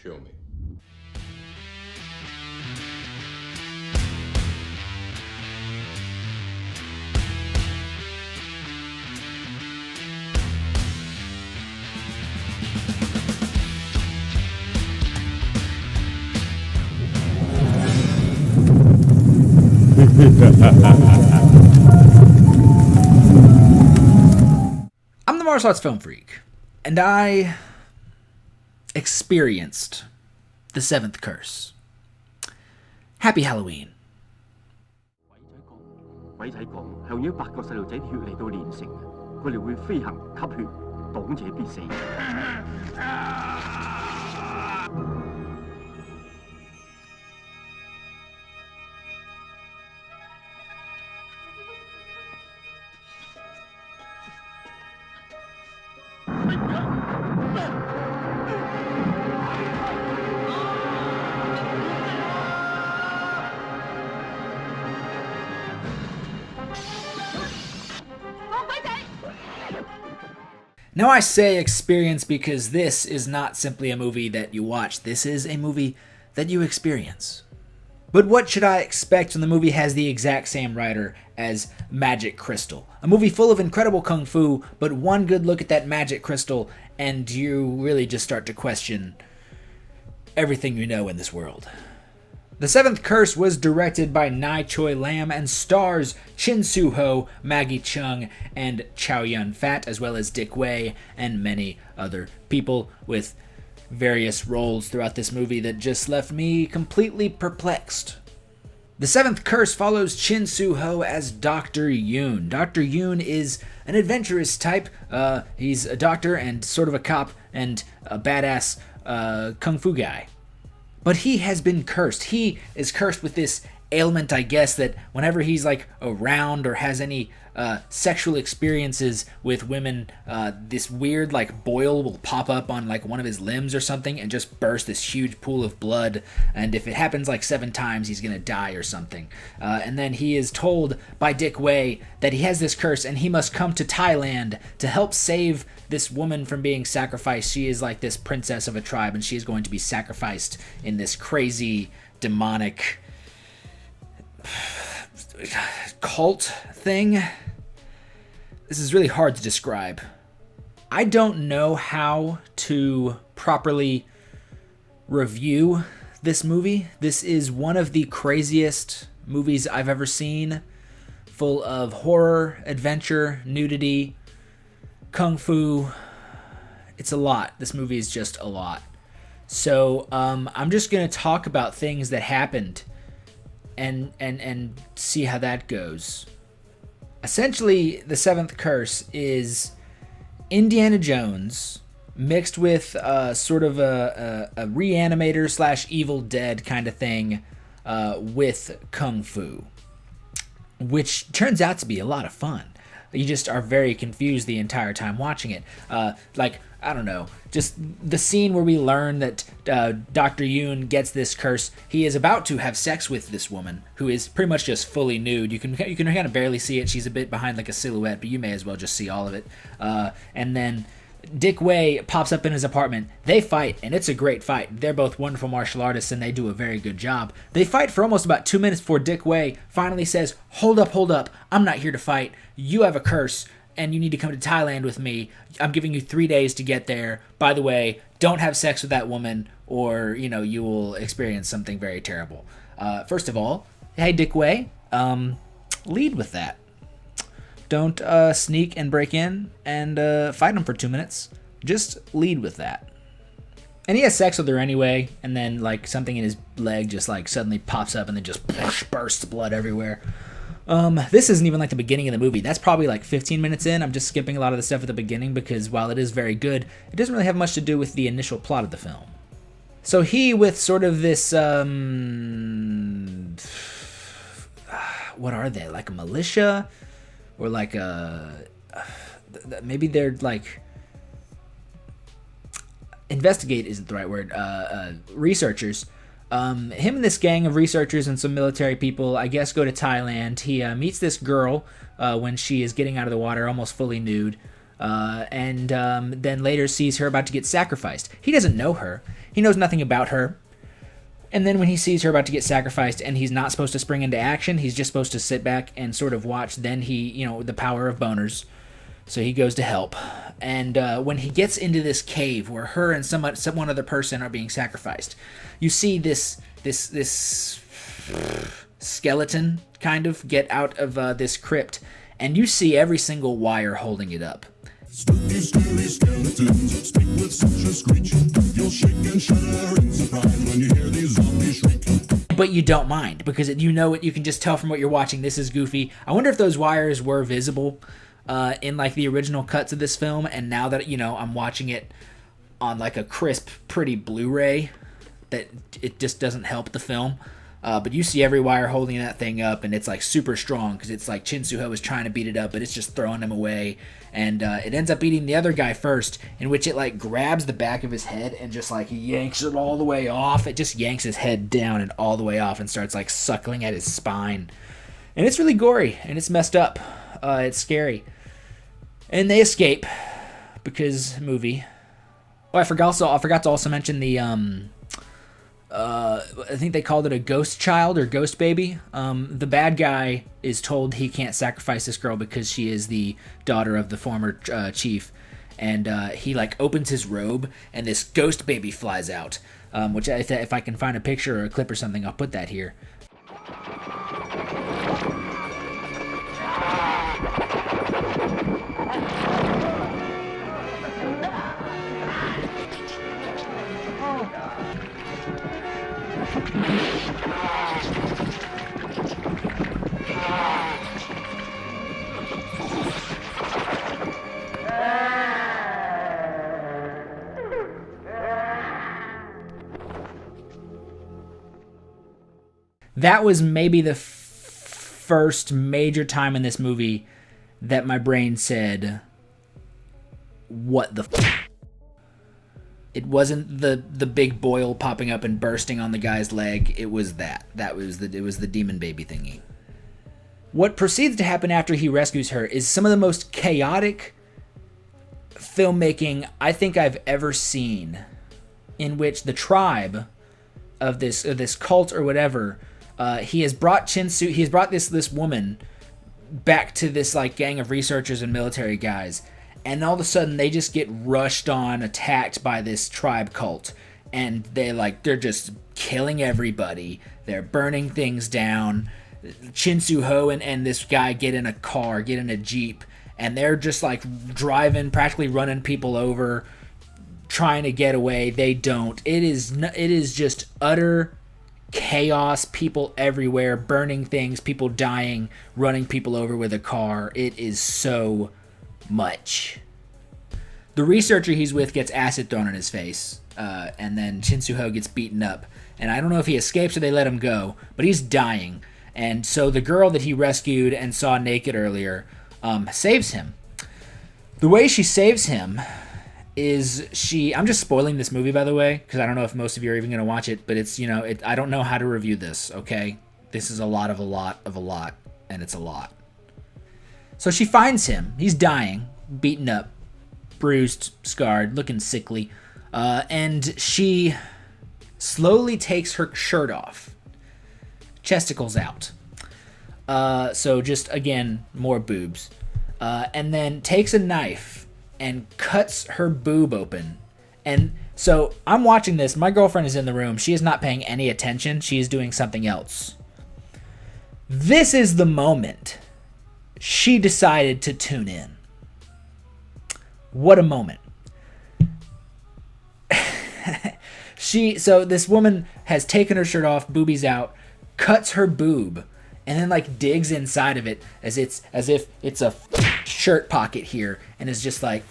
Show me. I'm the martial arts film freak, and I experienced the seventh curse. Happy Halloween. 鬼仔講係用咗8個細路仔血嚟到煉成嘅，佢哋會飛行吸血，擋者必死。Now I say experience because this is not simply a movie that you watch. This is a movie that you experience. But what should I expect when the movie has the exact same writer as Magic Crystal? A movie full of incredible kung fu, but one good look at that magic crystal and you really just start to question everything you know in this world. The Seventh Curse was directed by Nai Choi Lam and stars Chin Soo Ho, Maggie Chung, and Chow Yun Fat, as well as Dick Wei and many other people with various roles throughout this movie that just left me completely perplexed. The Seventh Curse follows Chin Soo Ho as Dr. Yoon. Dr. Yoon is an adventurous type. He's a doctor and sort of a cop and a badass kung fu guy. But he has been cursed. He is cursed with this ailment, I guess, that whenever he's like around or has any sexual experiences with women, this weird like boil will pop up on like one of his limbs or something and just burst this huge pool of blood. And if it happens like 7 times, he's gonna die or something. And then he is told by Dick Wei that he has this curse and he must come to Thailand to help save this woman from being sacrificed. She is like this princess of a tribe and she is going to be sacrificed in this crazy demonic cult thing. This is really hard to describe. I don't know how to properly review this movie. This is one of the craziest movies I've ever seen, full of horror, adventure, nudity, kung fu. It's a lot. This movie is just a lot. So I'm just going to talk about things that happened and see how that goes. Essentially, the Seventh Curse is Indiana Jones mixed with sort of a Reanimator / Evil Dead kind of thing with Kung Fu, which turns out to be a lot of fun. You just are very confused the entire time watching it. I don't know, just the scene where we learn that Dr. Yoon gets this curse. He is about to have sex with this woman who is pretty much just fully nude. You can kind of barely see it. She's a bit behind like a silhouette, but you may as well just see all of it. And then Dick Wei pops up in his apartment. They fight, and it's a great fight. They're both wonderful martial artists, and they do a very good job. They fight for almost about 2 minutes before Dick Wei finally says, hold up, I'm not here to fight. You have a curse, and you need to come to Thailand with me. I'm giving you 3 days to get there. By the way, don't have sex with that woman, or, you will experience something very terrible. First of all, hey, Dick Wei, lead with that. Don't sneak and break in and fight him for 2 minutes. Just lead with that. And he has sex with her anyway, and then like something in his leg just like suddenly pops up and then just bursts blood everywhere. This isn't even like the beginning of the movie. That's probably like 15 minutes in. I'm just skipping a lot of the stuff at the beginning because while it is very good, it doesn't really have much to do with the initial plot of the film. So he, with sort of this, what are they? Like a militia? Or like maybe they're like, investigate isn't the right word, researchers. Him and this gang of researchers and some military people, I guess, go to Thailand. He meets this girl when she is getting out of the water, almost fully nude. and then later sees her about to get sacrificed. He doesn't know her. He knows nothing about her. And then when he sees her about to get sacrificed and he's not supposed to spring into action, he's just supposed to sit back and sort of watch, then he, the power of boners. So he goes to help. And when he gets into this cave where her and one other person are being sacrificed, you see this skeleton kind of get out of this crypt, and you see every single wire holding it up. Spooky, scary skeletons speak with such a screech. You'll shake and shudder in surprise when you hear these zombies shriek. But you don't mind, because you can just tell from what you're watching, this is goofy. I wonder if those wires were visible in like the original cuts of this film, and now that I'm watching it on like a crisp, pretty Blu-ray, that it just doesn't help the film. But you see every wire holding that thing up, and it's like super strong because it's like Chin Soo-ho is trying to beat it up, but it's just throwing him away. And it ends up beating the other guy first, in which it like grabs the back of his head and just like yanks it all the way off. It just yanks his head down and all the way off and starts like suckling at his spine. And it's really gory and it's messed up. It's scary. And they escape because movie. Oh, I forgot to also mention the I think they called it a ghost child or ghost baby. The bad guy is told he can't sacrifice this girl because she is the daughter of the former chief, and he like opens his robe and this ghost baby flies out, which if I can find a picture or a clip or something, I'll put that here. That was maybe the first major time in this movie that my brain said, what the f***? It wasn't the big boil popping up and bursting on the guy's leg. It was that. It was the demon baby thingy. What proceeds to happen after he rescues her is some of the most chaotic filmmaking I think I've ever seen, in which the tribe of this cult or whatever, he has brought this woman back to this like gang of researchers and military guys, and all of a sudden they just get rushed on, attacked by this tribe cult, and they're just killing everybody. They're burning things down. Chin Soo-ho and this guy get in a Jeep, and they're just like driving, practically running people over, trying to get away. They don't. It is just utter chaos, people everywhere, burning things, people dying, running people over with a car. It is so much. The researcher he's with gets acid thrown in his face, and then Chin Soo-ho gets beaten up. And I don't know if he escapes or they let him go, but he's dying. And so the girl that he rescued and saw naked earlier saves him. The way she saves him is I'm just spoiling this movie, by the way, because I don't know if most of you are even going to watch it, but it's, I don't know how to review this, okay? This is a lot, and it's a lot. So she finds him. He's dying, beaten up, bruised, scarred, looking sickly, and she slowly takes her shirt off. Chesticles out. So just, again, more boobs. And then takes a knife and cuts her boob open. And so I'm watching this. My girlfriend is in the room. She is not paying any attention. She is doing something else. This is the moment she decided to tune in. What a moment. So this woman has taken her shirt off, boobies out, cuts her boob, and then like digs inside of it as if it's a shirt pocket here, and is just like,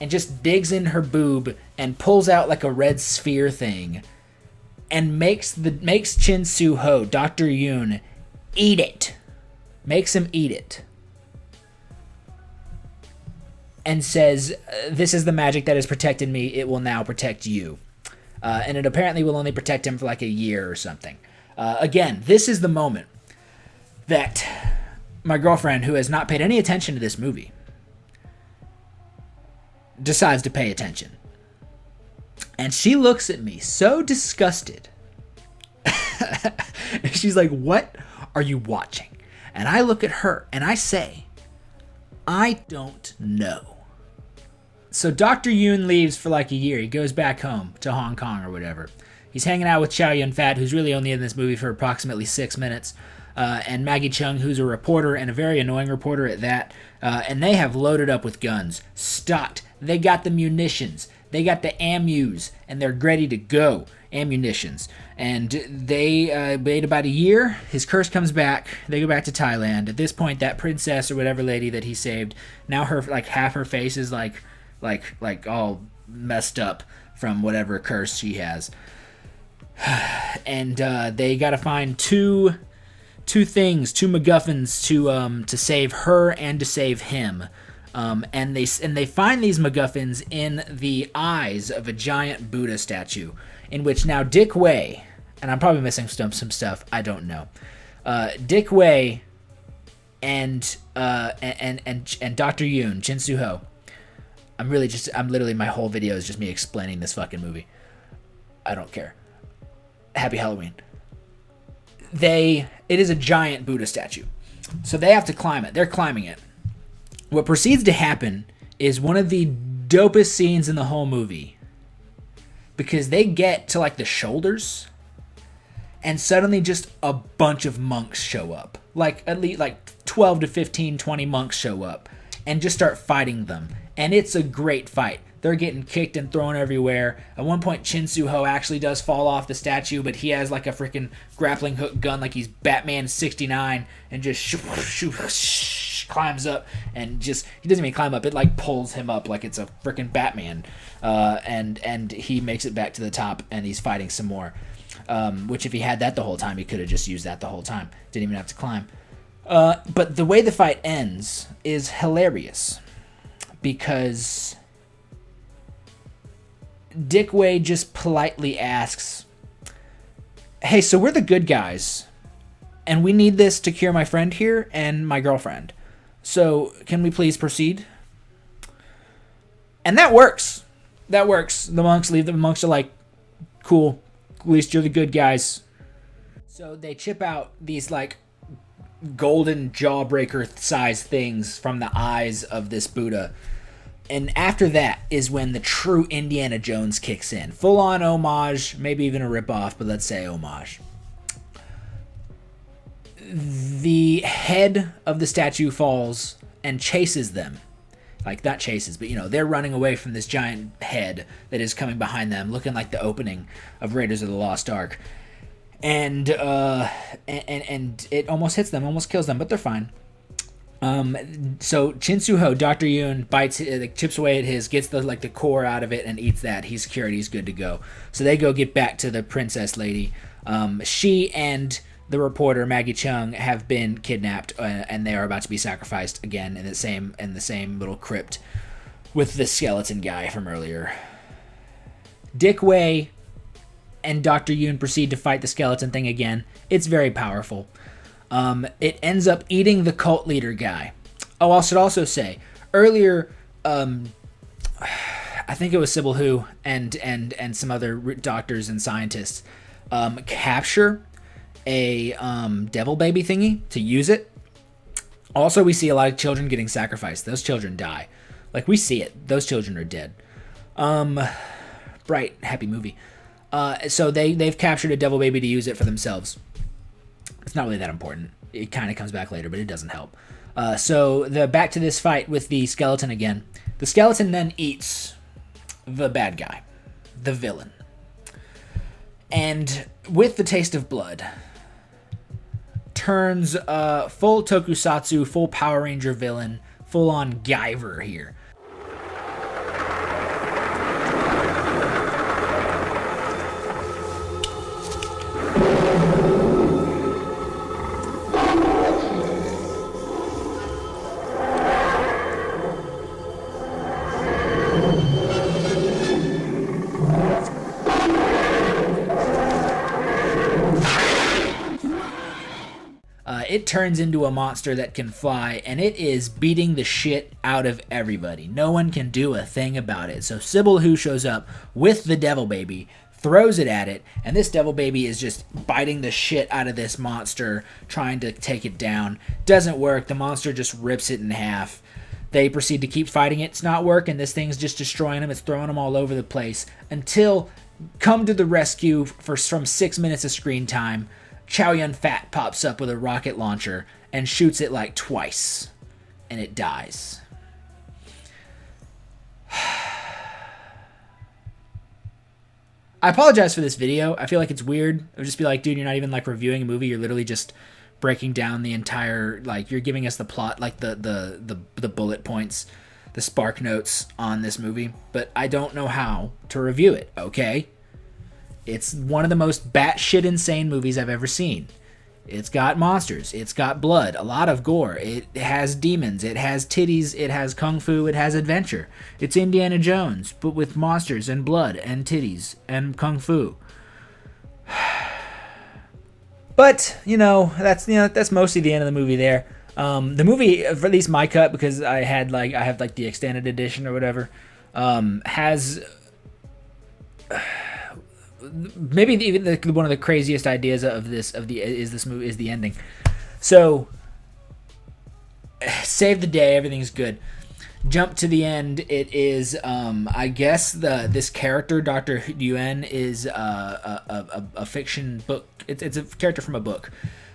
and just digs in her boob and pulls out like a red sphere thing, and makes Chin Soo-ho, Dr. Yoon, eat it. Makes him eat it. And says, "This is the magic that has protected me. It will now protect you." And it apparently will only protect him for like a year or something. Again, this is the moment that my girlfriend, who has not paid any attention to this movie, decides to pay attention. And she looks at me so disgusted. She's like, "What are you watching?" And I look at her and I say, "I don't know." So Dr. Yoon leaves for like a year. He goes back home to Hong Kong or whatever. He's hanging out with Chow Yun-fat, who's really only in this movie for approximately 6 minutes, and Maggie Cheung, who's a reporter, and a very annoying reporter at that. And they have loaded up with guns, stocked. They got the munitions. They got the ammus, and they're ready to go. Ammunitions. And they wait about a year. His curse comes back. They go back to Thailand. At this point, that princess or whatever lady that he saved, now her like half her face is like all messed up from whatever curse she has. And they got to find two things, two MacGuffins to save her and to save him. And they find these MacGuffins in the eyes of a giant Buddha statue, in which now Dick Wei, and I'm probably missing some stuff, I don't know. Dick Wei and Dr. Yoon, Jin Soo-ho. I'm literally, my whole video is just me explaining this fucking movie. I don't care. Happy Halloween. It is a giant Buddha statue. So they have to climb it. They're climbing it. What proceeds to happen is one of the dopest scenes in the whole movie. Because they get to like the shoulders, and suddenly just a bunch of monks show up. Like at least like 12 to 15, 20 monks show up and just start fighting them. And it's a great fight. They're getting kicked and thrown everywhere. At one point, Chin Soo-ho actually does fall off the statue, but he has like a freaking grappling hook gun like he's Batman 69 and just climbs up and just, he doesn't even climb up, it like pulls him up like it's a freaking Batman. And he makes it back to the top and he's fighting some more. Which if he had that the whole time, he could have just used that the whole time. Didn't even have to climb. But the way the fight ends is hilarious. Because Dick Wei just politely asks, "Hey, so we're the good guys, and we need this to cure my friend here and my girlfriend. So can we please proceed?" And that works. That works. The monks leave. The monks are like, "Cool. At least you're the good guys." So they chip out these like golden jawbreaker size things from the eyes of this Buddha. And after that is when the true Indiana Jones kicks in. Full on homage, maybe even a ripoff, but let's say homage. The head of the statue falls and chases them. Like, not chases, but they're running away from this giant head that is coming behind them, looking like the opening of Raiders of the Lost Ark. And it almost hits them, almost kills them, but they're fine. So Chin Soo-ho, Dr. Yoon, bites it, chips away at his, gets the core out of it and eats that. He's cured, he's good to go. So they go get back to the princess lady. She and the reporter Maggie Cheung have been kidnapped, and they are about to be sacrificed again in the same little crypt with the skeleton guy from earlier. Dick Wei and Dr. Yoon proceed to fight the skeleton thing again. It's very powerful. It ends up eating the cult leader guy. Oh, I should also say, earlier, I think it was Sybil Hu and some other doctors and scientists capture a devil baby thingy to use it. Also, we see a lot of children getting sacrificed. Those children die. Like, we see it. Those children are dead. Bright, happy movie. So they've captured a devil baby to use it for themselves. It's not really that important. It kind of comes back later, but it doesn't help. So back to this fight with the skeleton again. The skeleton then eats the bad guy, the villain. And with the taste of blood, turns full tokusatsu, full Power Ranger villain, full on Guyver here. it turns into a monster that can fly, and it is beating the shit out of everybody. No one can do a thing about it. So Sybil Who shows up with the devil baby, throws it at it, and this devil baby is just biting the shit out of this monster, trying to take it down. Doesn't work. The monster just rips it in half. They proceed to keep fighting it. It's not working. This thing's just destroying them. It's throwing them all over the place until come to the rescue from 6 minutes of screen time. Chow Yun-fat pops up with a rocket launcher and shoots it like twice, and it dies. I apologize for this video. I feel like it's weird. It would just be like, dude, you're not even like reviewing a movie. You're literally just breaking down the entire, like, you're giving us the plot, like the bullet points, the spark notes on this movie. But I don't know how to review it, okay? It's one of the most batshit insane movies I've ever seen. It's got monsters. It's got blood. A lot of gore. It has demons. It has titties. It has kung fu. It has adventure. It's Indiana Jones, but with monsters and blood and titties and kung fu. But, that's mostly the end of the movie there. The movie, or at least my cut, because I have the extended edition or whatever, has maybe even one of the craziest ideas this movie is the ending. So save the day, everything's good. Jump to the end. It is I guess this character Dr. Yuan is a fiction book. It's a character from a book,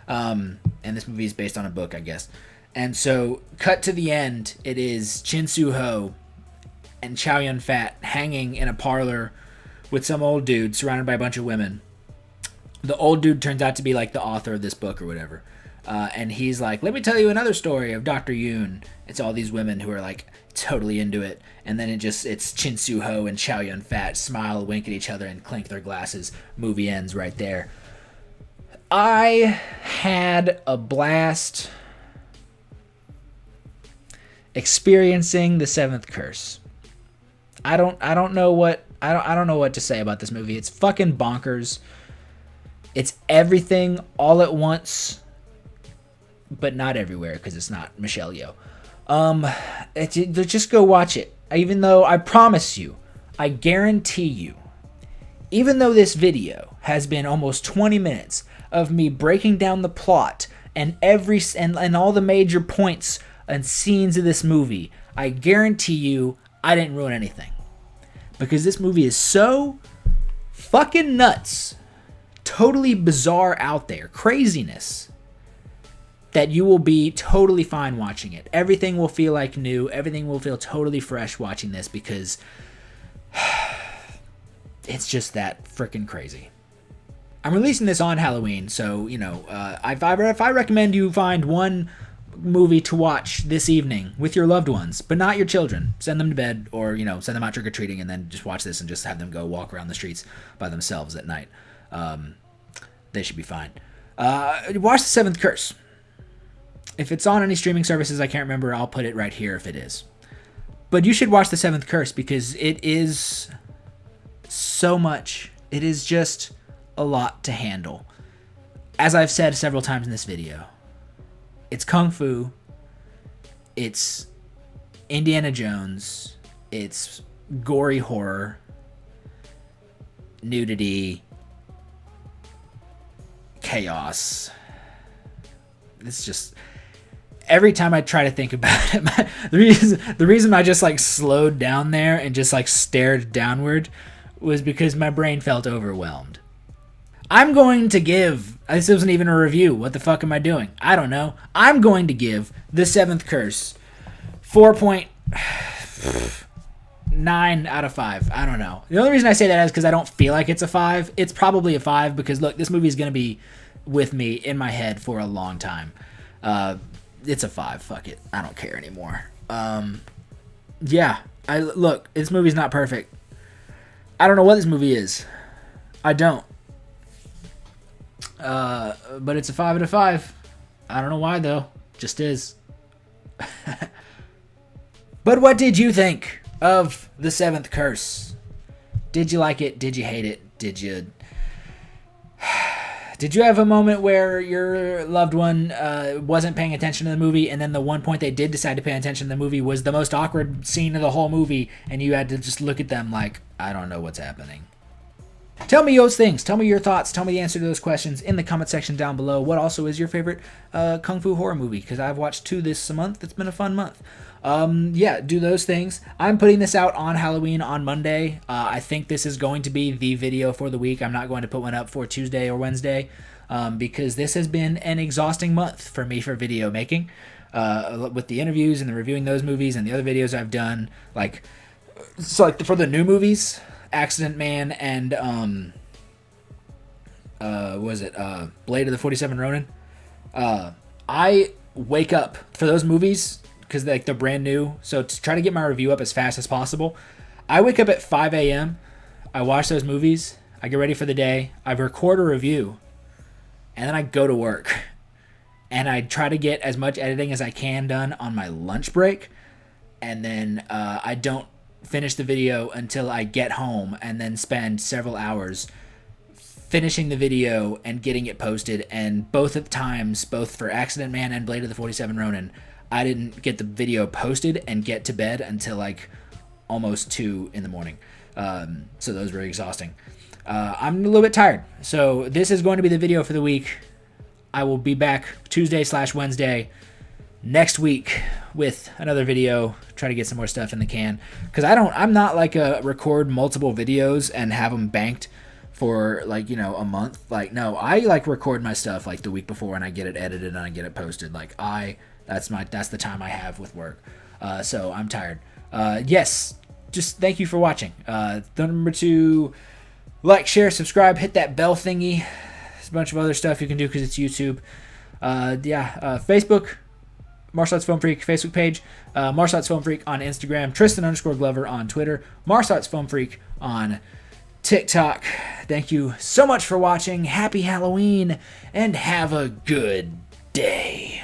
and this movie is based on a book, I guess. And so cut to the end. It is Chin Soo Ho and Chow Yun-fat hanging in a parlor with some old dude surrounded by a bunch of women. The old dude turns out to be like the author of this book or whatever. And he's like, let me tell you another story of Dr. Yoon. It's all these women who are like totally into it. And then it's Chin Soo Ho and Chow Yun-fat smile, wink at each other, and clink their glasses. Movie ends right there. I had a blast experiencing The Seventh Curse. I don't know what to say about this movie. It's fucking bonkers. It's everything all at once, but not everywhere because it's not Michelle Yeoh. Just go watch it. Even though I promise you, I guarantee you, even though this video has been almost 20 minutes of me breaking down the plot and all the major points and scenes of this movie, I guarantee you I didn't ruin anything. Because this movie is so fucking nuts, totally bizarre out there, craziness, that you will be totally fine watching it. Everything will feel like new. Everything will feel totally fresh watching this because it's just that freaking crazy. I'm releasing this on Halloween, so, if I recommend you find one movie to watch this evening with your loved ones, but not your children. Send them to bed or, send them out trick-or-treating and then just watch this and just have them go walk around the streets by themselves at night. They should be fine. Watch The Seventh Curse. If it's on any streaming services, I can't remember, I'll put it right here if it is. But you should watch The Seventh Curse because it is so much. It is just a lot to handle. As I've said several times in this video, it's kung fu, it's Indiana Jones, it's gory horror, nudity, chaos. It's just, every time I try to think about it, the reason I just like slowed down there and just like stared downward was because my brain felt overwhelmed. I'm going to give, this wasn't even a review, what the fuck am I doing? I don't know. I'm going to give The Seventh Curse 4.9 out of 5. I don't know. The only reason I say that is because I don't feel like it's a 5. It's probably a 5 because, look, this movie is going to be with me in my head for a long time. It's a 5. Fuck it. I don't care anymore. Yeah. Look, this movie's not perfect. I don't know what this movie is. I don't. But it's a 5 out of 5. I don't know why though. Just is. But what did you think of The Seventh Curse? Did you like it? Did you hate it? Did you Did you have a moment where your loved one wasn't paying attention to the movie, and then the one point they did decide to pay attention to the movie was the most awkward scene of the whole movie, and you had to just look at them like, I don't know what's happening? Tell me those things. Tell me your thoughts. Tell me the answer to those questions in the comment section down below. What also is your favorite Kung Fu horror movie? Because I've watched 2 this month. It's been a fun month. Yeah, do those things. I'm putting this out on Halloween on Monday. I think this is going to be the video for the week. I'm not going to put one up for Tuesday or Wednesday because this has been an exhausting month for me for video making. With the interviews and the reviewing those movies and the other videos I've done. So for the new movies, Accident Man and Blade of the 47 Ronin. I wake up for those movies because they're brand new. So to try to get my review up as fast as possible, I wake up at 5 a.m. I watch those movies. I get ready for the day. I record a review, and then I go to work. And I try to get as much editing as I can done on my lunch break, and then I don't finish the video until I get home, and then spend several hours finishing the video and getting it posted. And both of the times, both for Accident Man and Blade of the 47 Ronin, I didn't get the video posted and get to bed until almost 2 in the morning. So those were exhausting. I'm a little bit tired. So this is going to be the video for the week. I will be back Tuesday/Wednesday next week with another video. Try to get some more stuff in the can, because I'm not a record multiple videos and have them banked for a month. No, I record my stuff the week before, and I get it edited and I get it posted. That's the time I have with work. So I'm tired. Yes, just thank you for watching. Don't remember to like, share, subscribe, hit that bell thingy. There's a bunch of other stuff you can do because it's YouTube. Facebook, Martial Arts Film Freak Facebook page, Martial Arts Film Freak on Instagram, Tristan_Glover on Twitter, Martial Arts Film Freak on TikTok. Thank you so much for watching. Happy Halloween, and have a good day.